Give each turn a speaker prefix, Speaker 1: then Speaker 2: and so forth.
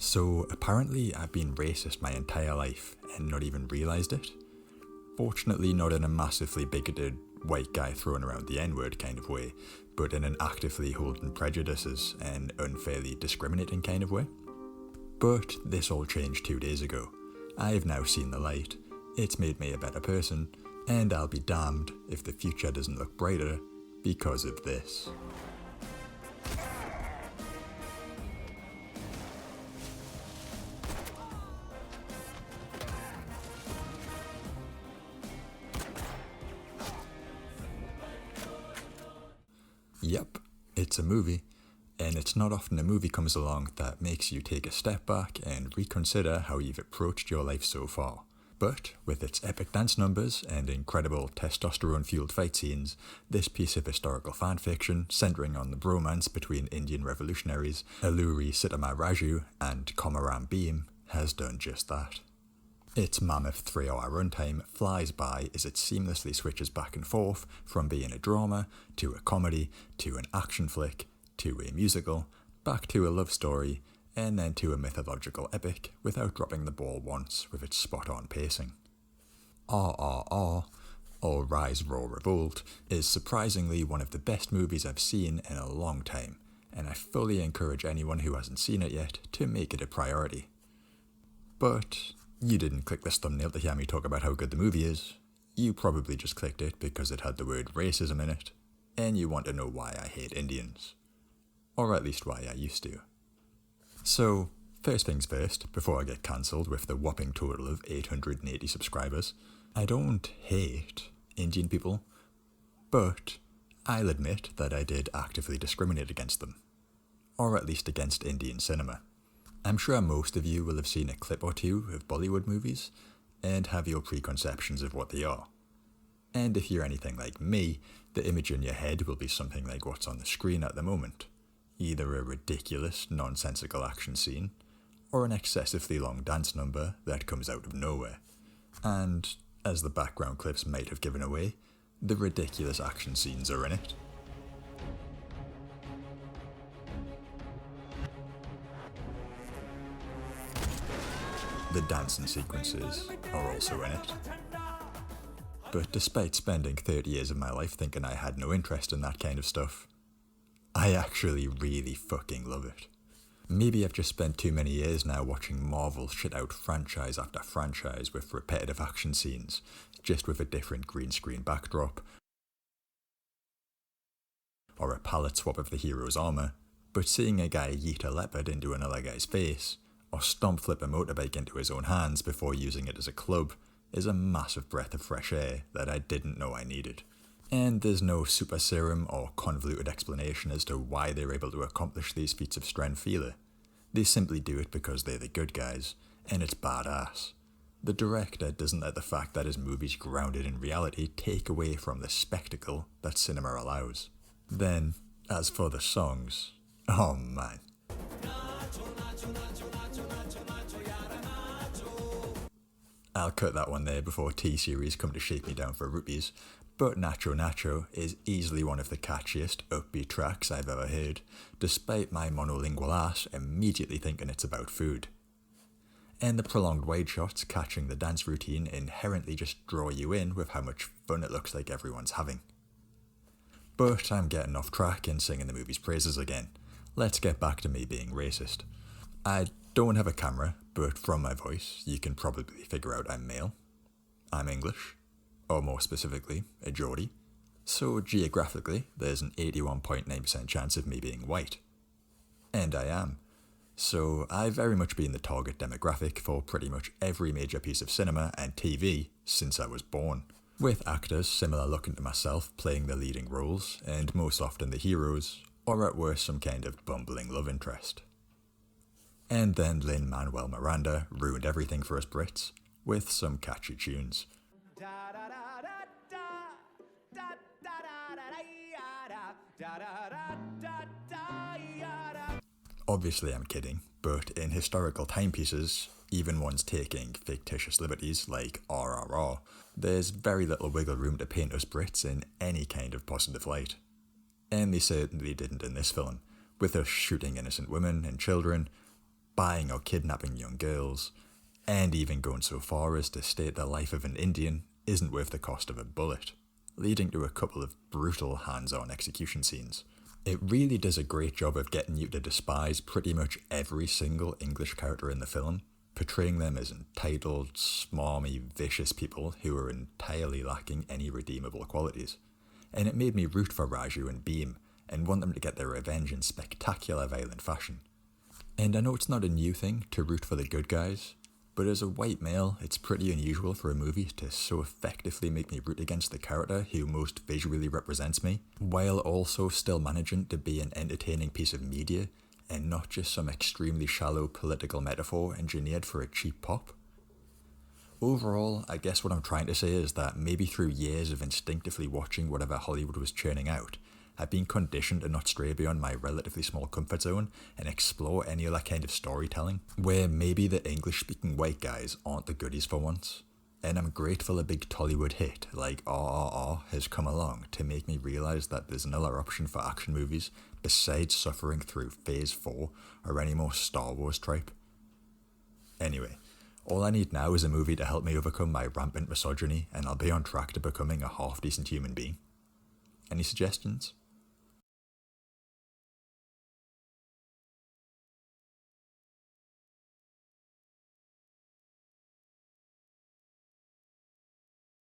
Speaker 1: So apparently I've been racist my entire life and not even realised it. Fortunately not in a massively bigoted white guy throwing around the N-word kind of way, but in an actively holding prejudices and unfairly discriminating kind of way. But this all changed 2 days ago. I've now seen the light, it's made me a better person, and I'll be damned if the future doesn't look brighter because of this. Yep, it's a movie, and it's not often a movie comes along that makes you take a step back and reconsider how you've approached your life so far. But with its epic dance numbers and incredible testosterone-fueled fight scenes, this piece of historical fanfiction centering on the bromance between Indian revolutionaries Alluri Sitamaraju and Komaram Bhim has done just that. Its mammoth 3-hour runtime flies by as it seamlessly switches back and forth from being a drama, to a comedy, to an action flick, to a musical, back to a love story, and then to a mythological epic without dropping the ball once with its spot-on pacing. RRR, or Rise Roar Revolt, is surprisingly one of the best movies I've seen in a long time, and I fully encourage anyone who hasn't seen it yet to make it a priority. But you didn't click this thumbnail to hear me talk about how good the movie is. You probably just clicked it because it had the word racism in it, and you want to know why I hate Indians. Or at least why I used to. So, first things first, before I get cancelled with the whopping total of 880 subscribers, I don't hate Indian people, but I'll admit that I did actively discriminate against them. Or at least against Indian cinema. I'm sure most of you will have seen a clip or two of Bollywood movies, and have your preconceptions of what they are. And if you're anything like me, the image in your head will be something like what's on the screen at the moment. Either a ridiculous, nonsensical action scene, or an excessively long dance number that comes out of nowhere. And, as the background clips might have given away, the ridiculous action scenes are in it. The dancing sequences are also in it. But despite spending 30 years of my life thinking I had no interest in that kind of stuff, I actually really fucking love it. Maybe I've just spent too many years now watching Marvel shit out franchise after franchise with repetitive action scenes, just with a different green screen backdrop, or a palette swap of the hero's armour, but seeing a guy yeet a leopard into another guy's face, or stomp flip a motorbike into his own hands before using it as a club, is a massive breath of fresh air that I didn't know I needed. And there's no super serum or convoluted explanation as to why they're able to accomplish these feats of strength either. They simply do it because they're the good guys, and it's badass. The director doesn't let the fact that his movie's grounded in reality take away from the spectacle that cinema allows. Then, as for the songs, oh man. I'll cut that one there before T-Series come to shake me down for rupees, but Nacho Nacho is easily one of the catchiest, upbeat tracks I've ever heard, despite my monolingual ass immediately thinking it's about food. And the prolonged wide shots catching the dance routine inherently just draw you in with how much fun it looks like everyone's having. But I'm getting off track and singing the movie's praises again. Let's get back to me being racist. I don't have a camera, but from my voice, you can probably figure out I'm male. I'm English, or more specifically, a Geordie. So geographically, there's an 81.9% chance of me being white. And I am. So I've very much been the target demographic for pretty much every major piece of cinema and TV since I was born, with actors similar looking to myself playing the leading roles, and most often the heroes, or at worst some kind of bumbling love interest. And then Lin-Manuel Miranda ruined everything for us Brits, with some catchy tunes. Obviously I'm kidding, but in historical timepieces, even ones taking fictitious liberties like RRR, there's very little wiggle room to paint us Brits in any kind of positive light. And they certainly didn't in this film, with us shooting innocent women and children, spying or kidnapping young girls, and even going so far as to state the life of an Indian isn't worth the cost of a bullet, leading to a couple of brutal hands-on execution scenes. It really does a great job of getting you to despise pretty much every single English character in the film, portraying them as entitled, smarmy, vicious people who are entirely lacking any redeemable qualities. And it made me root for Raju and Beam, and want them to get their revenge in spectacular violent fashion. And I know it's not a new thing to root for the good guys, but as a white male, it's pretty unusual for a movie to so effectively make me root against the character who most visually represents me, while also still managing to be an entertaining piece of media, and not just some extremely shallow political metaphor engineered for a cheap pop. Overall, I guess what I'm trying to say is that maybe through years of instinctively watching whatever Hollywood was churning out, I've been conditioned to not stray beyond my relatively small comfort zone and explore any other kind of storytelling, where maybe the English-speaking white guys aren't the goodies for once. And I'm grateful a big Tollywood hit like RRR has come along to make me realise that there's another option for action movies besides suffering through Phase 4 or any more Star Wars tripe. Anyway, all I need now is a movie to help me overcome my rampant misogyny, and I'll be on track to becoming a half-decent human being. Any suggestions?